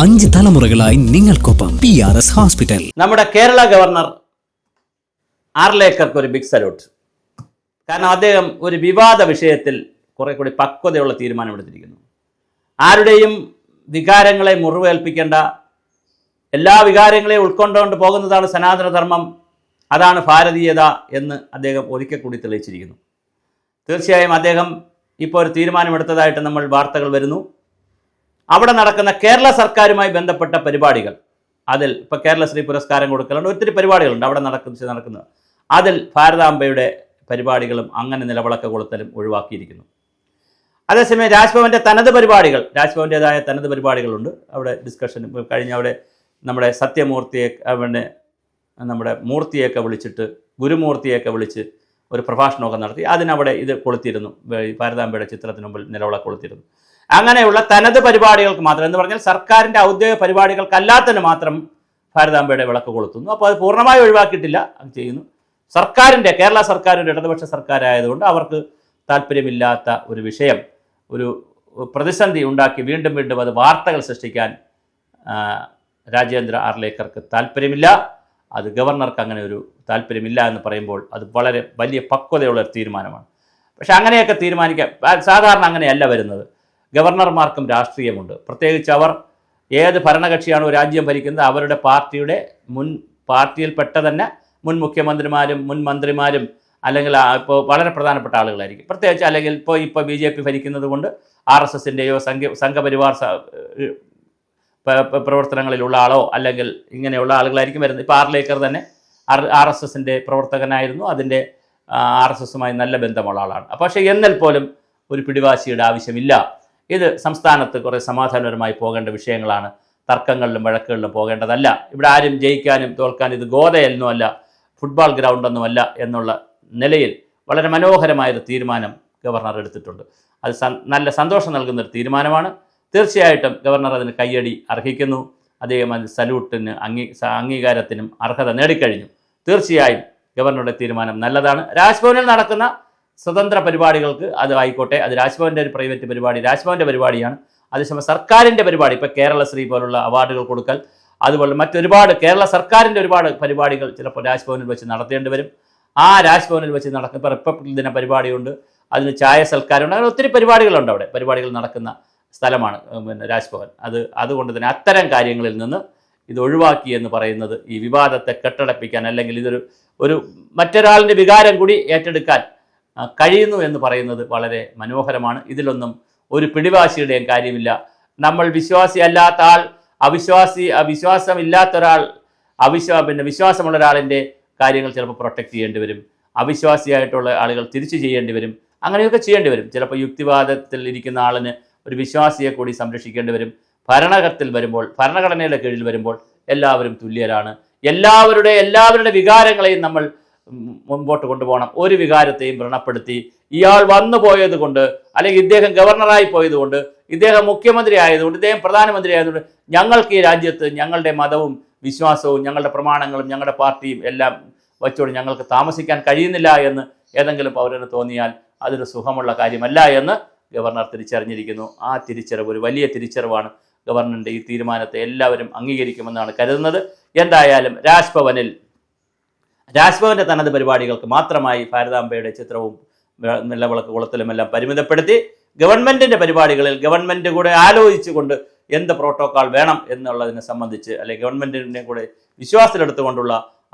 5 തലമുറകളായി നിങ്ങൾക്കൊപ്പം PRS hospital. നമ്മുടെ കേരള ഗവർണർ ആർലേക്കർക്ക് ഒരു ബിഗ് സല്യൂട്ട്. കാരണം അദ്ദേഹം ഒരു വിവാദ വിഷയത്തിൽ കുറെ കൂടി പക്വതയുള്ള തീരുമാനമെടുത്തിരിക്കുന്നു. ആരുടെയും വികാരങ്ങളെ മുറിവേൽപ്പിക്കേണ്ട, എല്ലാ വികാരങ്ങളെയും ഉൾക്കൊണ്ടുകൊണ്ട് പോകുന്നതാണ് സനാതനധർമ്മം, അതാണ് ഭാരതീയത എന്ന് അദ്ദേഹം ഒരിക്കൽ കൂടി തെളിയിച്ചിരിക്കുന്നു. തീർച്ചയായും അദ്ദേഹം ഇപ്പോൾ ഒരു തീരുമാനമെടുത്തതായിട്ട് നമ്മൾ വാർത്തകൾ വരുന്നു. അവിടെ നടക്കുന്ന കേരള സർക്കാരുമായി ബന്ധപ്പെട്ട പരിപാടികൾ, അതിൽ ഇപ്പോൾ കേരളശ്രീ പുരസ്കാരം കൊടുക്കലുണ്ട്, ഒത്തിരി പരിപാടികളുണ്ട് അവിടെ നടക്കുന്നത്. അതിൽ ഭാരതാംബയുടെ പരിപാടികളും അങ്ങനെ നിലവിളക്ക് കൊളുത്തലും ഒഴിവാക്കിയിരിക്കുന്നു. അതേസമയം രാജ്ഭവൻ്റെ തനത് പരിപാടികൾ, രാജ്ഭവൻ്റേതായ തനത് പരിപാടികളുണ്ട്. അവിടെ ഡിസ്കഷൻ കഴിഞ്ഞ അവിടെ നമ്മുടെ സത്യമൂർത്തിയെ, പിന്നെ നമ്മുടെ മൂർത്തിയൊക്കെ വിളിച്ചിട്ട്, ഗുരുമൂർത്തിയൊക്കെ വിളിച്ച് ഒരു പ്രഭാഷണമൊക്കെ നടത്തി. അതിനവിടെ ഇത് കൊളുത്തിയിരുന്നു, ഭാരതാംബയുടെ ചിത്രത്തിന് മുമ്പിൽ നിലവിളക്ക് കൊളുത്തിരുന്നു. അങ്ങനെയുള്ള തനത് പരിപാടികൾക്ക് മാത്രം, എന്ന് പറഞ്ഞാൽ സർക്കാരിൻ്റെ ഔദ്യോഗിക പരിപാടികൾക്കല്ലാത്തതിന് മാത്രം ഭാരതാംബയുടെ വിളക്ക് കൊളുത്തുന്നു. അപ്പോൾ അത് പൂർണ്ണമായി ഒഴിവാക്കിയിട്ടില്ല, അത് ചെയ്യുന്നു. സർക്കാരിൻ്റെ, കേരള സർക്കാർ ഒരു ഇടതുപക്ഷ സർക്കാരായതുകൊണ്ട് അവർക്ക് താല്പര്യമില്ലാത്ത ഒരു വിഷയം, ഒരു പ്രതിസന്ധി ഉണ്ടാക്കി വീണ്ടും വീണ്ടും അത് വാർത്തകൾ സൃഷ്ടിക്കാൻ രാജേന്ദ്ര ആർലേക്കർക്ക് താല്പര്യമില്ല. അത് ഗവർണർക്ക് അങ്ങനെ ഒരു താല്പര്യമില്ല എന്ന് പറയുമ്പോൾ അത് വളരെ വലിയ പക്വതയുള്ള ഒരു തീരുമാനമാണ്. പക്ഷെ അങ്ങനെയൊക്കെ തീരുമാനിക്കാൻ സാധാരണ അങ്ങനെയല്ല വരുന്നത്. ഗവർണർമാർക്കും രാഷ്ട്രീയമുണ്ട്. പ്രത്യേകിച്ച് അവർ ഏത് ഭരണകക്ഷിയാണോ രാജ്യം ഭരിക്കുന്നത് അവരുടെ പാർട്ടിയിൽപ്പെട്ട തന്നെ മുൻ മുഖ്യമന്ത്രിമാരും മുൻ മന്ത്രിമാരും അല്ലെങ്കിൽ ഇപ്പോൾ വളരെ പ്രധാനപ്പെട്ട ആളുകളായിരിക്കും. പ്രത്യേകിച്ച് അല്ലെങ്കിൽ ഇപ്പോൾ BJP ഭരിക്കുന്നത് കൊണ്ട് RSSൻ്റെയോ സംഘപരിവാർ പ്രവർത്തനങ്ങളിലുള്ള ആളോ അല്ലെങ്കിൽ ഇങ്ങനെയുള്ള ആളുകളായിരിക്കും വരുന്നത്. ഇപ്പോൾ ആർലേക്കർ തന്നെ RSSൻ്റെ പ്രവർത്തകനായിരുന്നു, അതിൻ്റെ RSSുമായി നല്ല ബന്ധമുള്ള ആളാണ്. പക്ഷേ എന്നാൽ പോലും ഒരു പിടിവാശിയുടെ ആവശ്യമില്ല. ഇത് സംസ്ഥാനത്ത് കുറേ സമാധാനപരമായി പോകേണ്ട വിഷയങ്ങളാണ്, തർക്കങ്ങളിലും വഴക്കുകളിലും പോകേണ്ടതല്ല. ഇവിടെ ആരും ജയിക്കാനും തോൽക്കാനും ഇത് ഗോതയൊന്നുമല്ല, ഫുട്ബോൾ ഗ്രൗണ്ടൊന്നുമല്ല എന്നുള്ള നിലയിൽ വളരെ മനോഹരമായൊരു തീരുമാനം ഗവർണർ എടുത്തിട്ടുണ്ട്. അത് നല്ല സന്തോഷം നൽകുന്നൊരു തീരുമാനമാണ്. തീർച്ചയായിട്ടും ഗവർണർ അതിന് കയ്യടി അർഹിക്കുന്നു. അദ്ദേഹം അത് സല്യൂട്ടിന് അംഗീകാരത്തിനും അർഹത നേടിക്കഴിഞ്ഞു. തീർച്ചയായും ഗവർണറുടെ തീരുമാനം നല്ലതാണ്. രാജ്ഭവനിൽ നടക്കുന്ന സ്വതന്ത്ര പരിപാടികൾക്ക് അത് ആയിക്കോട്ടെ, അത് രാജ്ഭവൻ്റെ ഒരു പ്രൈവറ്റ് പരിപാടി, രാജ്ഭവൻ്റെ പരിപാടിയാണ്. അതേസമയം സർക്കാരിൻ്റെ പരിപാടി, ഇപ്പോൾ കേരളശ്രീ പോലുള്ള അവാർഡുകൾ കൊടുക്കൽ, അതുപോലെ മറ്റൊരുപാട് കേരള സർക്കാരിൻ്റെ ഒരുപാട് പരിപാടികൾ ചിലപ്പോൾ രാജ്ഭവനിൽ വെച്ച് നടത്തേണ്ടി വരും. ആ രാജ്ഭവനിൽ വെച്ച് നടക്കുന്ന ഇപ്പോൾ റിപ്പബ്ലിക് ദിന പരിപാടിയുണ്ട്, അതിന് ചായ സൽക്കാരമുണ്ട്, അങ്ങനെ ഒത്തിരി പരിപാടികളുണ്ട്. അവിടെ പരിപാടികൾ നടക്കുന്ന സ്ഥലമാണ് രാജ്ഭവൻ. അതുകൊണ്ട് തന്നെ അത്തരം കാര്യങ്ങളിൽ നിന്ന് ഇത് ഒഴിവാക്കി എന്ന് പറയുന്നത് ഈ വിവാദത്തെ കെട്ടടപ്പിക്കാൻ, അല്ലെങ്കിൽ ഒരു മറ്റൊരാളിൻ്റെ വികാരം കൂടി ഏറ്റെടുക്കാൻ കഴിയുന്നു എന്ന് പറയുന്നത് വളരെ മനോഹരമാണ്. ഇതിലൊന്നും ഒരു പിടിവാശിയുടെയും കാര്യമില്ല. നമ്മൾ വിശ്വാസിയല്ലാത്ത ആൾ, വിശ്വാസമില്ലാത്ത ഒരാൾ, വിശ്വാസമുള്ള ഒരാളിൻ്റെ കാര്യങ്ങൾ ചിലപ്പോൾ പ്രൊട്ടക്റ്റ് ചെയ്യേണ്ടി വരും, അവിശ്വാസിയായിട്ടുള്ള ആളുകൾ തിരിച്ചു ചെയ്യേണ്ടി വരും, അങ്ങനെയൊക്കെ ചെയ്യേണ്ടി വരും. ചിലപ്പോൾ യുക്തിവാദത്തിൽ ഇരിക്കുന്ന ആളിന് ഒരു വിശ്വാസിയെ കൂടി സംരക്ഷിക്കേണ്ടി വരും. ഭരണഘടനയുടെ കീഴിൽ വരുമ്പോൾ എല്ലാവരും തുല്യരാണ്. എല്ലാവരുടെ വികാരങ്ങളെയും നമ്മൾ മുമ്പോട്ട് കൊണ്ടുപോകണം. ഒരു വികാരത്തെയും വ്രണപ്പെടുത്തി ഇയാൾ വന്നു പോയത് കൊണ്ട്, അല്ലെങ്കിൽ ഇദ്ദേഹം ഗവർണറായി പോയതുകൊണ്ട്, ഇദ്ദേഹം മുഖ്യമന്ത്രി ആയതുകൊണ്ട്, ഇദ്ദേഹം പ്രധാനമന്ത്രി ആയതുകൊണ്ട് ഞങ്ങൾക്ക് ഈ രാജ്യത്ത് ഞങ്ങളുടെ മതവും വിശ്വാസവും ഞങ്ങളുടെ പ്രമാണങ്ങളും ഞങ്ങളുടെ പാർട്ടിയും എല്ലാം വച്ചുകൊണ്ട് ഞങ്ങൾക്ക് താമസിക്കാൻ കഴിയുന്നില്ല എന്ന് ഏതെങ്കിലും പൗരന് തോന്നിയാൽ അതൊരു സുഖമുള്ള കാര്യമല്ല എന്ന് ഗവർണർ തിരിച്ചറിഞ്ഞിരിക്കുന്നു. ആ തിരിച്ചറിവ് ഒരു വലിയ തിരിച്ചറിവാണ്. ഗവർണറിൻ്റെ ഈ തീരുമാനത്തെ എല്ലാവരും അംഗീകരിക്കുമെന്നാണ് കരുതുന്നത്. എന്തായാലും രാജ്ഭവൻ്റെ തനത് പരിപാടികൾക്ക് മാത്രമായി ഭാരതാംബയുടെ ചിത്രവും നിലവിളക്ക് കൊളുത്തലുമെല്ലാം പരിമിതപ്പെടുത്തി ഗവൺമെൻറ്റിൻ്റെ പരിപാടികളിൽ ഗവൺമെൻറ് കൂടെ ആലോചിച്ചുകൊണ്ട് എന്ത് പ്രോട്ടോക്കോൾ വേണം എന്നുള്ളതിനെ സംബന്ധിച്ച്, അല്ലെങ്കിൽ ഗവൺമെൻറ്റിനെ കൂടെ വിശ്വാസത്തിലെടുത്തുകൊണ്ടുള്ള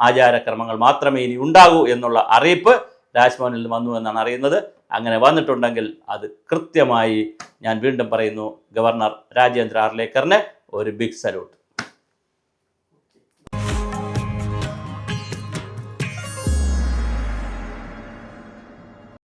ആചാരക്രമങ്ങൾ മാത്രമേ ഇനി ഉണ്ടാകൂ എന്നുള്ള അറിയിപ്പ് രാജ്ഭവനിൽ നിന്ന് വന്നു എന്നാണ് അറിയുന്നത്. അങ്ങനെ വന്നിട്ടുണ്ടെങ്കിൽ അത് കൃത്യമായി, ഞാൻ വീണ്ടും പറയുന്നു, ഗവർണർ രാജേന്ദ്ര ആർലേക്കറിന് ഒരു ബിഗ് സല്യൂട്ട്.